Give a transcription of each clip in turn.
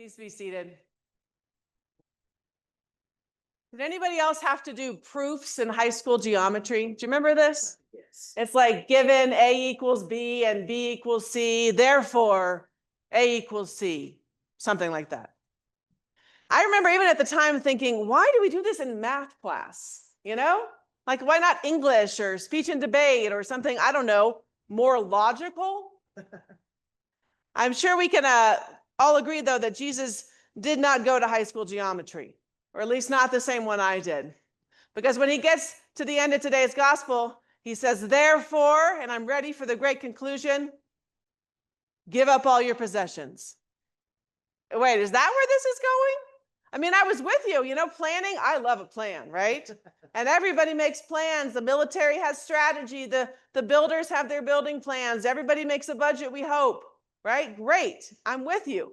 Please be seated. Did anybody else have to do proofs in high school geometry? Do you remember this? Yes. It's like given A equals B and B equals C, therefore A equals C, something like that. I remember even at the time thinking, why do we do this in math class? You know, like why not English or speech and debate or something, I don't know, more logical? I'm sure we can all agree, though, that Jesus did not go to high school geometry, or at least not the same one I did. Because when he gets to the end of today's gospel, he says, therefore, and I'm ready for the great conclusion, give up all your possessions. Wait, is that where this is going? I mean, I was with you, planning. I love a plan, right? And everybody makes plans. The military has strategy. The builders have their building plans. Everybody makes a budget, we hope, right? Great. I'm with you.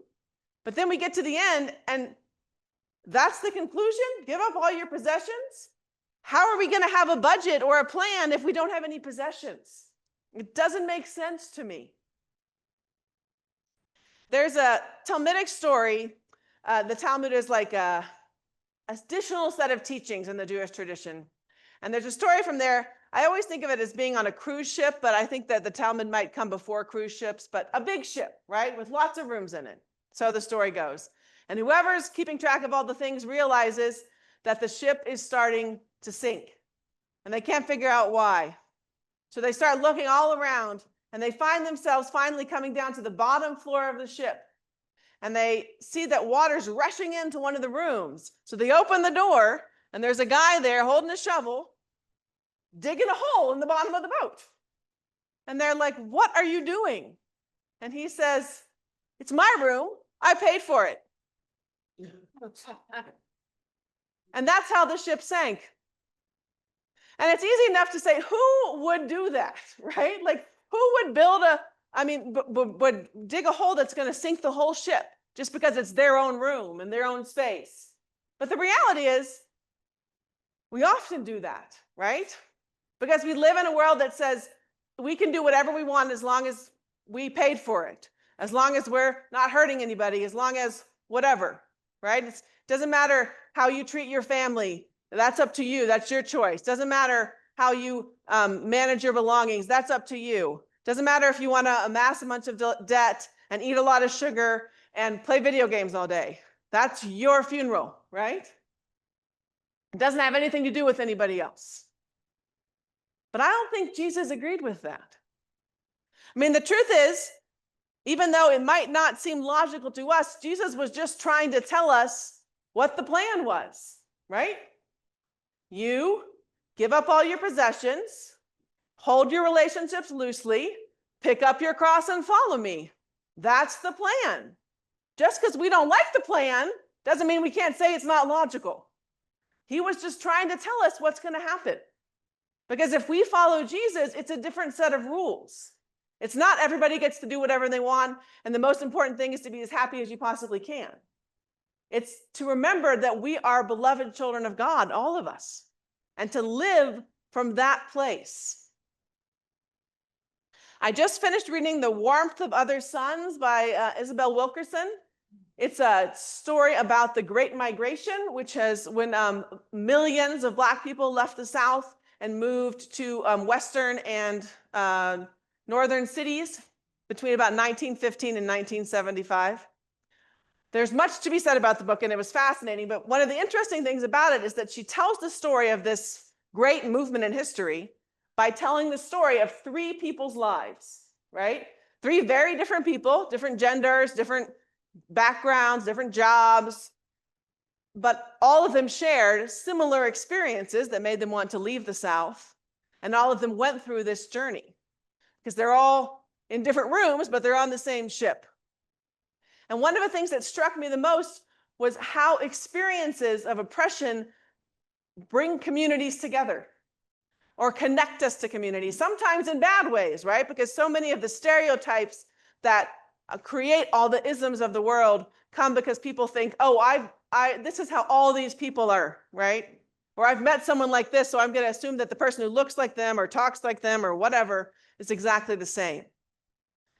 But then we get to the end, and that's the conclusion? Give up all your possessions? How are we going to have a budget or a plan if we don't have any possessions? It doesn't make sense to me. There's a Talmudic story. The Talmud is like an additional set of teachings in the Jewish tradition. And there's a story from there. I always think of it as being on a cruise ship, but I think that the Talmud might come before cruise ships, but a big ship, right, with lots of rooms in it. So the story goes. And whoever's keeping track of all the things realizes that the ship is starting to sink. And they can't figure out why. So they start looking all around, and they find themselves finally coming down to the bottom floor of the ship. And they see that water's rushing into one of the rooms. So they open the door, and there's a guy there holding a shovel, digging a hole in the bottom of the boat. And they're like, what are you doing? And he says, it's my room. I paid for it. And that's how the ship sank. And it's easy enough to say, who would do that, right? Like, who would build would dig a hole that's going to sink the whole ship just because it's their own room and their own space? But the reality is, we often do that, right? Because we live in a world that says we can do whatever we want as long as we paid for it, as long as we're not hurting anybody, as long as whatever, right? It doesn't matter how you treat your family. That's up to you. That's your choice. Doesn't matter how you manage your belongings. That's up to you. Doesn't matter if you want to amass a bunch of debt and eat a lot of sugar and play video games all day. That's your funeral, right? It doesn't have anything to do with anybody else. But I don't think Jesus agreed with that. I mean, the truth is, even though it might not seem logical to us, Jesus was just trying to tell us what the plan was, right? You give up all your possessions, hold your relationships loosely, pick up your cross and follow me. That's the plan. Just because we don't like the plan doesn't mean we can't say it's not logical. He was just trying to tell us what's going to happen. Because if we follow Jesus, it's a different set of rules. It's not everybody gets to do whatever they want, and the most important thing is to be as happy as you possibly can. It's to remember that we are beloved children of God, all of us, and to live from that place. I just finished reading The Warmth of Other Suns by Isabel Wilkerson. It's a story about the Great Migration, which has when millions of Black people left the South and moved to Western and northern cities between about 1915 and 1975. There's much to be said about the book, and it was fascinating, but one of the interesting things about it is that she tells the story of this great movement in history by telling the story of three people's lives, right? Three very different people, different genders, different backgrounds, different jobs, but all of them shared similar experiences that made them want to leave the South, and all of them went through this journey because they're all in different rooms, but they're on the same ship. And one of the things that struck me the most was how experiences of oppression bring communities together or connect us to communities, sometimes in bad ways, right? Because so many of the stereotypes that create all the isms of the world come because people think, oh, this is how all these people are, right? Or I've met someone like this, so I'm going to assume that the person who looks like them or talks like them or whatever is exactly the same.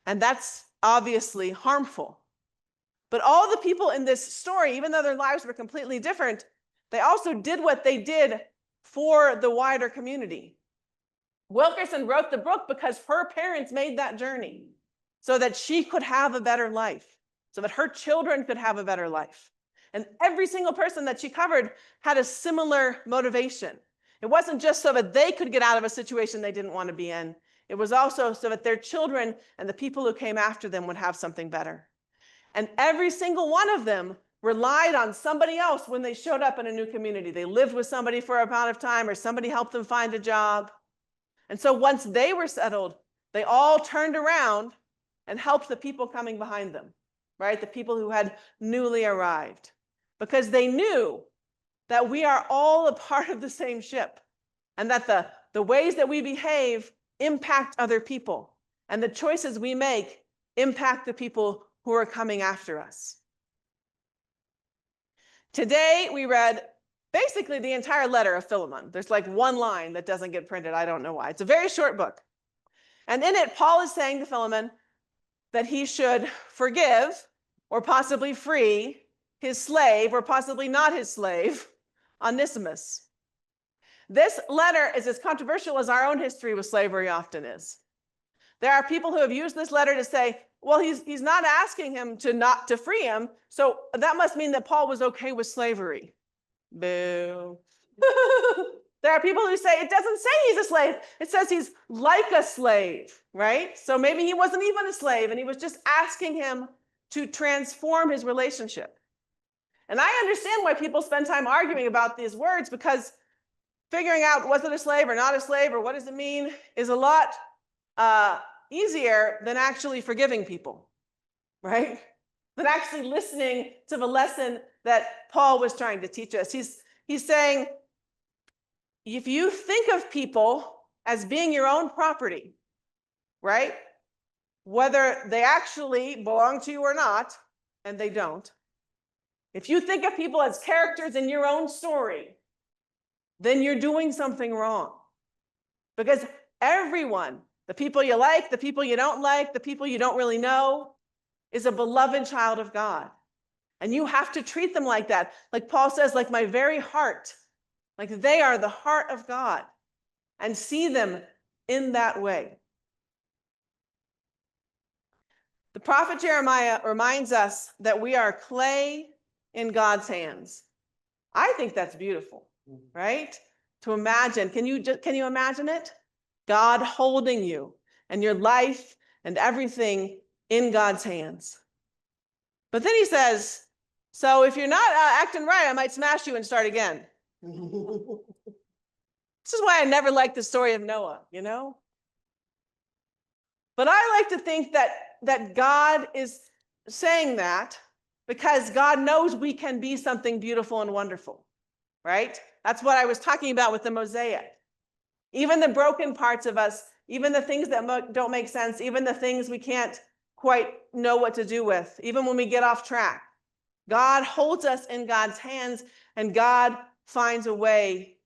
And that's obviously harmful. But all the people in this story, even though their lives were completely different, they also did what they did for the wider community. Wilkerson wrote the book because her parents made that journey so that she could have a better life, so that her children could have a better life. And every single person that she covered had a similar motivation. It wasn't just so that they could get out of a situation they didn't want to be in. It was also so that their children and the people who came after them would have something better. And every single one of them relied on somebody else when they showed up in a new community. They lived with somebody for a amount of time, or somebody helped them find a job. And so once they were settled, they all turned around and helped the people coming behind them, right? The people who had newly arrived, because they knew that we are all a part of the same ship, and that the ways that we behave impact other people, and the choices we make impact the people who are coming after us. Today, we read basically the entire letter of Philemon. There's like one line that doesn't get printed. I don't know why. It's a very short book. And in it, Paul is saying to Philemon that he should forgive or possibly free his slave, or possibly not his slave, Onesimus. This letter is as controversial as our own history with slavery often is. There are people who have used this letter to say, well, he's not asking him not to free him, so that must mean that Paul was okay with slavery. Boo. There are people who say it doesn't say he's a slave. It says he's like a slave, right? So maybe he wasn't even a slave, and he was just asking him to transform his relationship. And I understand why people spend time arguing about these words, because figuring out was it a slave or not a slave, or what does it mean, is a lot easier than actually forgiving people, right? Than actually listening to the lesson that Paul was trying to teach us. He's saying, if you think of people as being your own property, right? Whether they actually belong to you or not, and they don't. If you think of people as characters in your own story, then you're doing something wrong. Because everyone, the people you like, the people you don't like, the people you don't really know, is a beloved child of God. And you have to treat them like that. Like Paul says, like my very heart. Like they are the heart of God. And see them in that way. The prophet Jeremiah reminds us that we are clay in God's hands. I think that's beautiful, right? To imagine, can you imagine it? God holding you and your life and everything in God's hands. But then he says, so if you're not acting right, I might smash you and start again. This is why I never liked the story of Noah, you know? But I like to think that God is saying that because God knows we can be something beautiful and wonderful, right? That's what I was talking about with the mosaic. Even the broken parts of us, even the things that don't make sense, even the things we can't quite know what to do with, even when we get off track, God holds us in God's hands, and God finds a way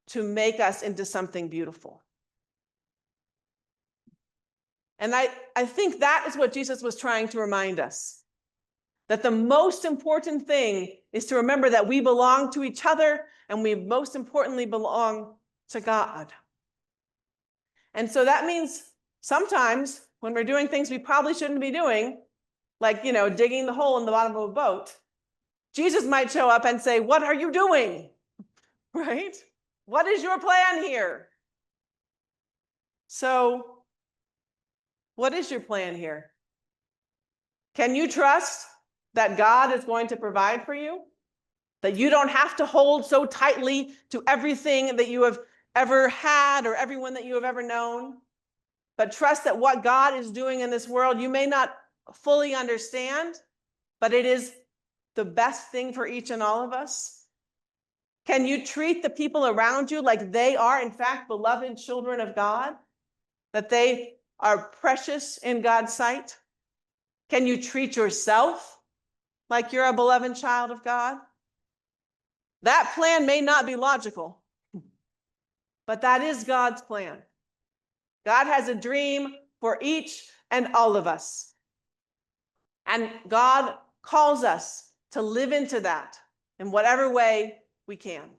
to make us into something beautiful. And I think that is what Jesus was trying to remind us. That the most important thing is to remember that we belong to each other, and we most importantly belong to God. And so that means sometimes when we're doing things we probably shouldn't be doing, like, digging the hole in the bottom of a boat, Jesus might show up and say, what are you doing? Right? What is your plan here? So, what is your plan here? Can you trust that God is going to provide for you? That you don't have to hold so tightly to everything that you have ever had or everyone that you have ever known, but trust that what God is doing in this world, you may not fully understand, but it is the best thing for each and all of us? Can you treat the people around you like they are, in fact, beloved children of God? That they are precious in God's sight? Can you treat yourself like you're a beloved child of God? That plan may not be logical, but that is God's plan. God has a dream for each and all of us. And God calls us to live into that in whatever way we can.